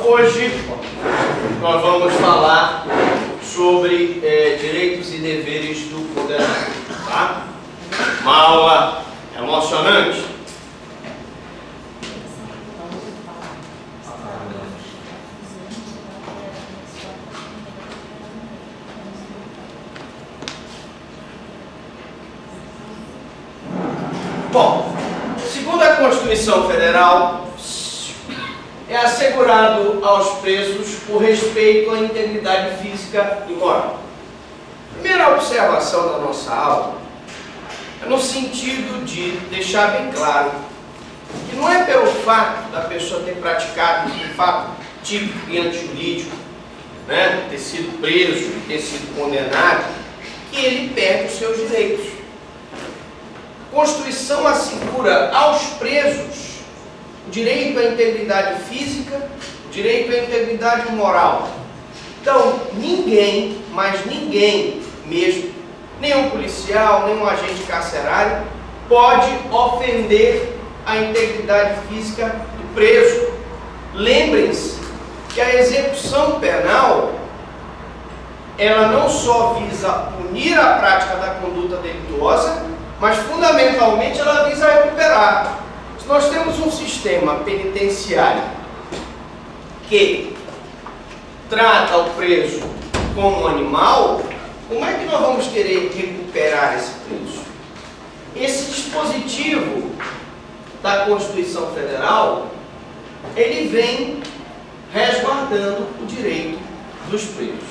Hoje nós vamos falar sobre direitos e deveres do condenado, tá? Uma aula emocionante. Bom, segundo a Constituição Federal, é assegurado aos presos o respeito à integridade física e moral. Primeira observação da nossa aula é no sentido de deixar bem claro que não é pelo fato da pessoa ter praticado um fato típico e antijurídico, né, ter sido preso, ter sido condenado, que ele perde os seus direitos. A Constituição assegura aos presos o direito à integridade física, o direito à integridade moral. Então, ninguém, mas ninguém mesmo, nenhum policial, nenhum agente carcerário, pode ofender a integridade física do preso. Lembrem-se que a execução penal, ela não só visa punir a prática da conduta delituosa, mas fundamentalmente ela visa recuperar. Se nós temos um sistema penitenciário que trata o preso como um animal, como é que nós vamos querer recuperar esse preso? Esse dispositivo da Constituição Federal, ele vem resguardando o direito dos presos.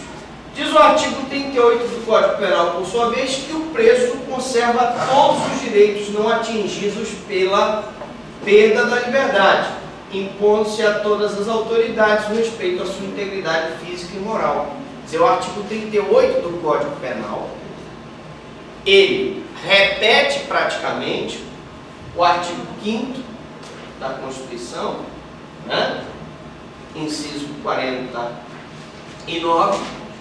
Diz o artigo 38 do Código Penal, por sua vez, que o preso conserva todos os direitos não atingidos pela perda da liberdade, impondo-se a todas as autoridades o respeito à sua integridade física e moral. Quer dizer, o artigo 38 do Código Penal, ele repete praticamente o artigo 5º da Constituição, né? Inciso 49,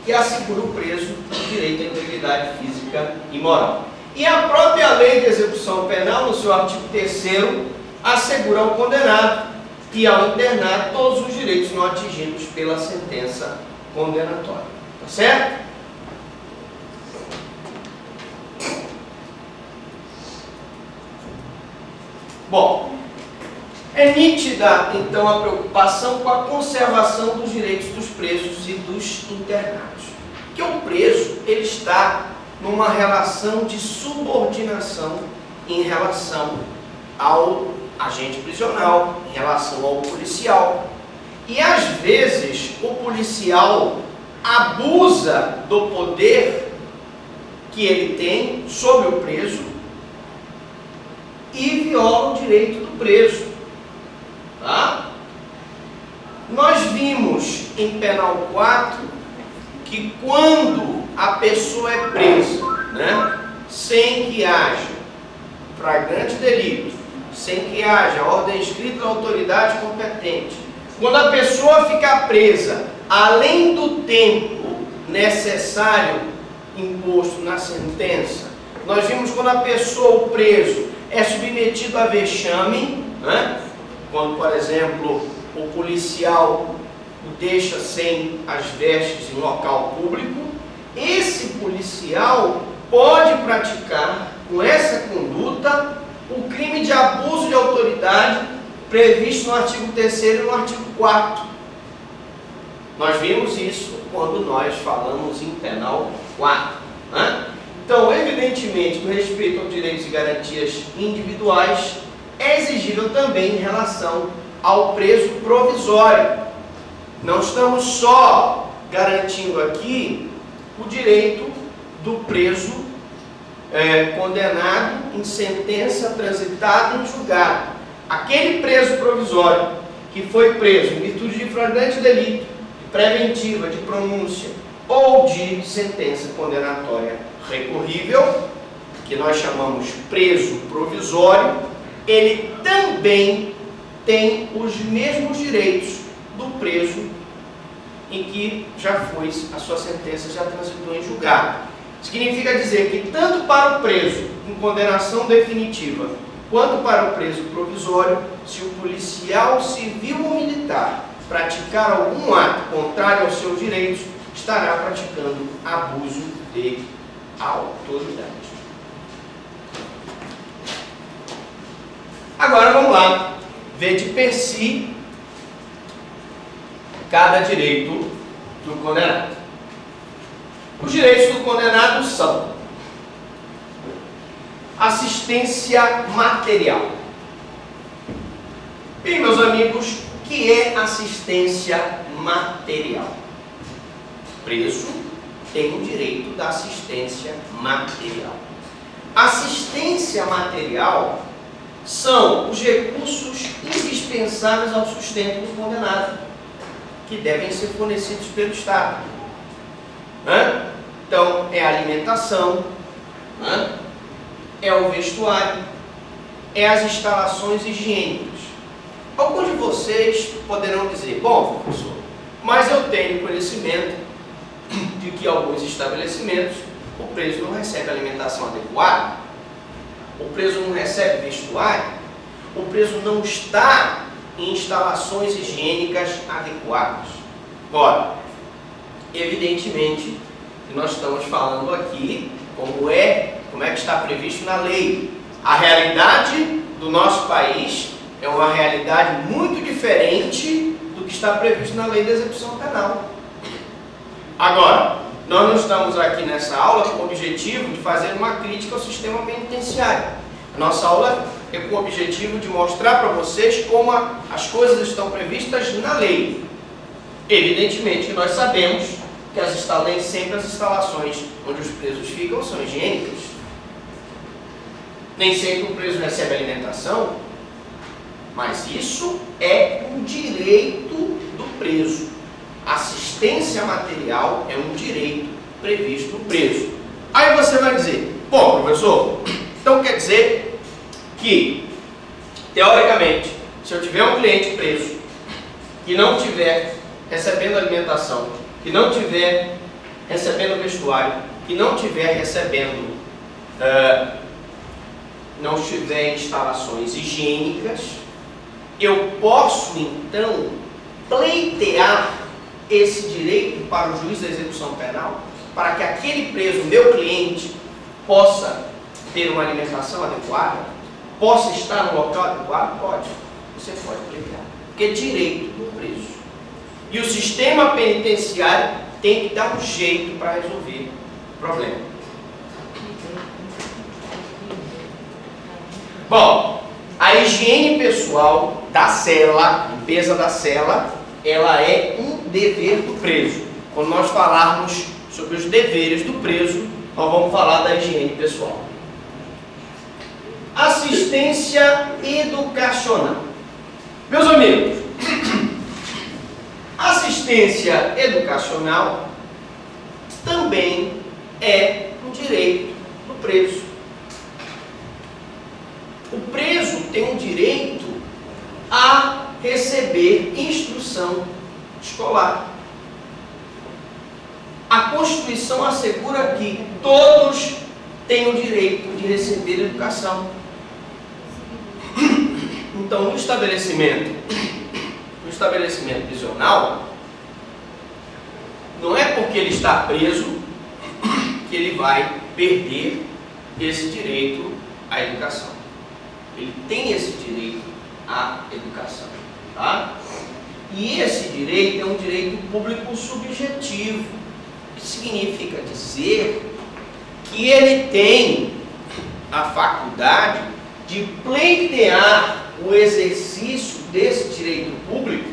que assegura o preso o direito à integridade física e moral. E a própria Lei de Execução Penal, no seu artigo 3º, assegura ao condenado e ao internado todos os direitos não atingidos pela sentença condenatória. Tá certo? Bom, é nítida, então, a preocupação com a conservação dos direitos dos presos e dos internados. Que o preso, ele está numa relação de subordinação em relação ao agente prisional, em relação ao policial. E às vezes o policial abusa do poder que ele tem sobre o preso e viola o direito do preso. Tá? Nós vimos em Penal 4 que quando a pessoa é presa, né, sem que haja flagrante delito, sem que haja ordem escrita da autoridade competente, quando a pessoa ficar presa além do tempo necessário imposto na sentença, nós vimos quando a pessoa, o preso, é submetido a vexame, né? Quando, por exemplo, o policial o deixa sem as vestes em local público, esse policial pode praticar com essa conduta o crime de abuso de autoridade previsto no artigo 3º e no artigo 4º. Nós vimos isso quando nós falamos em Penal 4. Né? Então, evidentemente, com respeito aos direitos e garantias individuais, é exigível também em relação ao preso provisório. Não estamos só garantindo aqui o direito do preso condenado em sentença transitada em julgado. Aquele preso provisório que foi preso em virtude de flagrante delito, de preventiva, de pronúncia ou de sentença condenatória recorrível, que nós chamamos preso provisório, ele também tem os mesmos direitos do preso em que já foi, a sua sentença já transitou em julgado. Significa dizer que tanto para o preso em condenação definitiva, quanto para o preso provisório, se o policial civil ou militar praticar algum ato contrário aos seus direitos, estará praticando abuso de autoridade. Agora vamos lá, ver de per si cada direito do condenado. Os direitos do condenado são assistência material. Bem, meus amigos, o que é assistência material? Preso tem o direito da assistência material. Assistência material são os recursos indispensáveis ao sustento do condenado, que devem ser fornecidos pelo Estado. Então, é a alimentação, é o vestuário, é as instalações higiênicas. Alguns de vocês poderão dizer, bom, professor, mas eu tenho conhecimento de que alguns estabelecimentos o preso não recebe alimentação adequada, o preso não recebe vestuário, o preso não está em instalações higiênicas adequadas. Ora, evidentemente, nós estamos falando aqui como é que está previsto na lei. A realidade do nosso país é uma realidade muito diferente do que está previsto na lei de execução penal. Agora, nós não estamos aqui nessa aula com o objetivo de fazer uma crítica ao sistema penitenciário. A nossa aula é com o objetivo de mostrar para vocês como as coisas estão previstas na lei. Evidentemente, nós sabemos que nem sempre as instalações onde os presos ficam são higiênicas. Nem sempre o preso recebe alimentação, mas isso é um direito do preso. Assistência material é um direito previsto no preso. Aí você vai dizer, bom, professor, então quer dizer que, teoricamente, se eu tiver um cliente preso que não estiver recebendo alimentação, que não estiver recebendo vestuário, que não estiver recebendo, não estiver em instalações higiênicas, eu posso então pleitear esse direito para o juiz da execução penal, para que aquele preso, meu cliente, possa ter uma alimentação adequada, possa estar no local adequado? Pode. Você pode pleitear, porque é direito do preso. E o sistema penitenciário tem que dar um jeito para resolver o problema. Bom, a higiene pessoal da cela, limpeza da cela, ela é um dever do preso. Quando nós falarmos sobre os deveres do preso, nós vamos falar da higiene pessoal. Assistência educacional. Meus amigos, assistência educacional também é um direito do preso. O preso tem um direito a receber instrução escolar. A Constituição assegura que todos têm o direito de receber educação. Então, no estabelecimento prisional, não é porque ele está preso que ele vai perder esse direito à educação. Ele tem esse direito à educação, tá? E esse direito é um direito público subjetivo, que significa dizer que ele tem a faculdade de pleitear o exercício desse direito público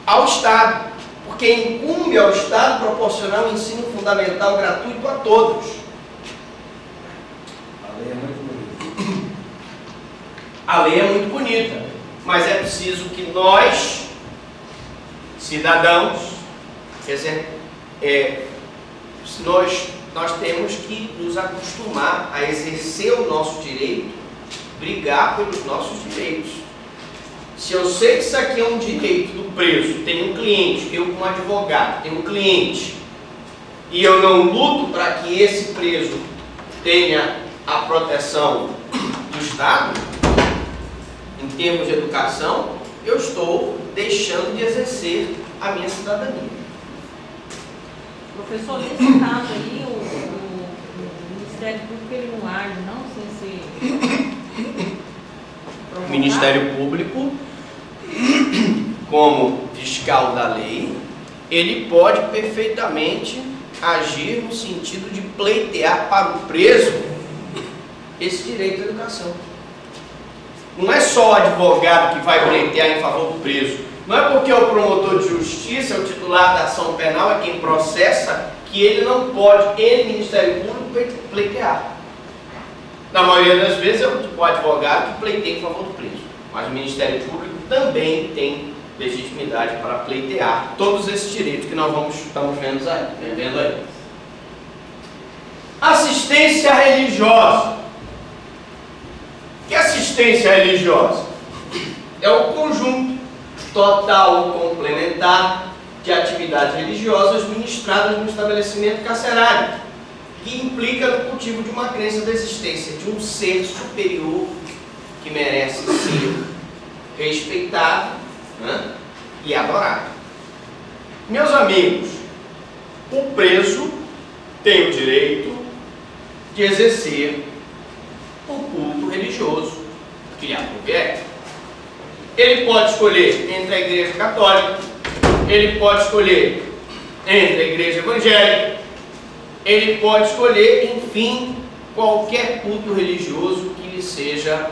ao Estado, porque incumbe ao Estado proporcionar um ensino fundamental gratuito a todos. A lei é muito bonita. A lei é muito bonita, mas é preciso que nós, cidadãos, quer dizer, nós temos que nos acostumar a exercer o nosso direito, brigar pelos nossos direitos. Se eu sei que isso aqui é um direito do preso, tem um cliente, eu como advogado, tenho um cliente, e eu não luto para que esse preso tenha a proteção do Estado, em termos de educação, eu estou deixando de exercer a minha cidadania. Professor, nesse caso aí, o Ministério Público ele não age, não, sem ser provocado? O Ministério Público, como fiscal da lei, ele pode perfeitamente agir no sentido de pleitear para o preso esse direito à educação. Não é só o advogado que vai pleitear em favor do preso. Não é porque o promotor de justiça, o titular da ação penal, é quem processa, que ele não pode, ele, Ministério Público, pleitear. Na maioria das vezes é o advogado que pleiteia em favor do preso. Mas o Ministério Público também tem legitimidade para pleitear todos esses direitos que nós estamos vendo aí. Assistência religiosa. Que assistência religiosa? É o conjunto total ou complementar de atividades religiosas ministradas no estabelecimento carcerário, que implica no cultivo de uma crença da existência de um ser superior que merece ser respeitado, né, e adorado. Meus amigos, o preso tem o direito de exercer o culto religioso que lhe aprouver. Ele pode escolher entre a Igreja Católica, ele pode escolher entre a Igreja Evangélica, ele pode escolher, enfim, qualquer culto religioso que lhe seja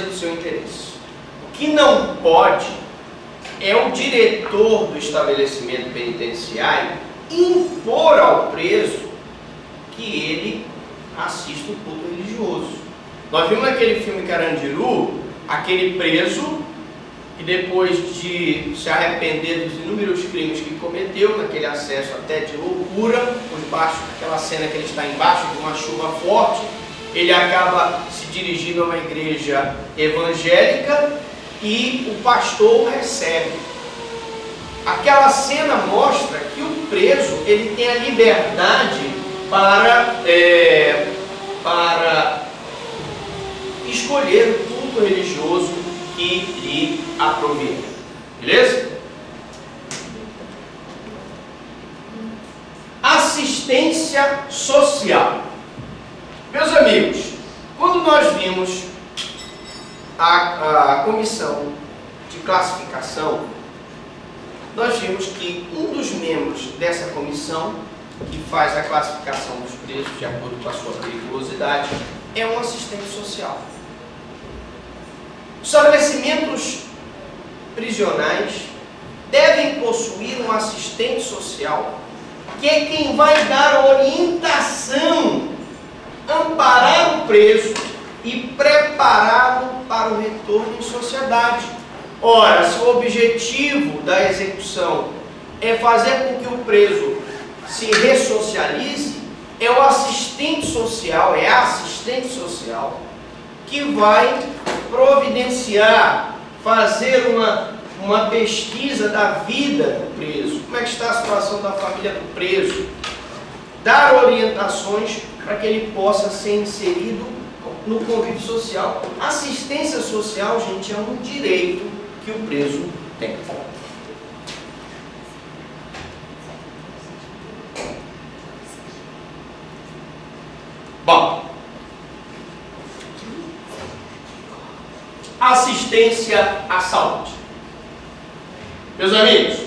do seu interesse. O que não pode é o diretor do estabelecimento penitenciário impor ao preso que ele assista o culto religioso. Nós vimos naquele filme Carandiru, aquele preso que depois de se arrepender dos inúmeros crimes que cometeu, naquele acesso até de loucura, por baixo daquela cena que ele está embaixo de uma chuva forte, ele acaba se dirigindo a uma igreja evangélica e o pastor o recebe. Aquela cena mostra que o preso ele tem a liberdade para escolher o culto religioso que lhe aprouver. Beleza? Assistência social. Meus amigos, quando nós vimos a comissão de classificação, nós vimos que um dos membros dessa comissão, que faz a classificação dos presos de acordo com a sua periculosidade, é um assistente social. Os estabelecimentos prisionais devem possuir um assistente social, que é quem vai dar orientação, amparar o preso e prepará-lo para o retorno em sociedade. Ora, se o objetivo da execução é fazer com que o preso se ressocialize, é o assistente social, é a assistente social que vai providenciar, fazer uma pesquisa da vida do preso, como é que está a situação da família do preso, dar orientações para que ele possa ser inserido no convívio social. Assistência social, gente, é um direito que o preso tem. Bom, assistência à saúde. Meus amigos,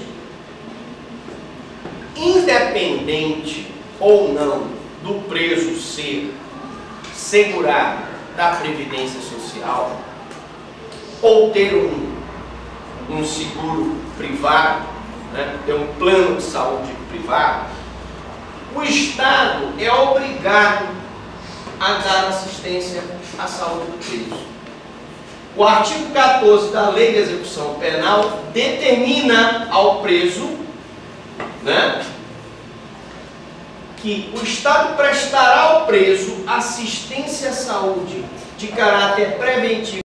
independente ou não do preso ser segurado da Previdência Social ou ter um seguro privado, né, ter um plano de saúde privado, o Estado é obrigado a dar assistência à saúde do preso. O artigo 14 da Lei de Execução Penal determina ao preso, né, que o Estado prestará ao preso assistência à saúde de caráter preventivo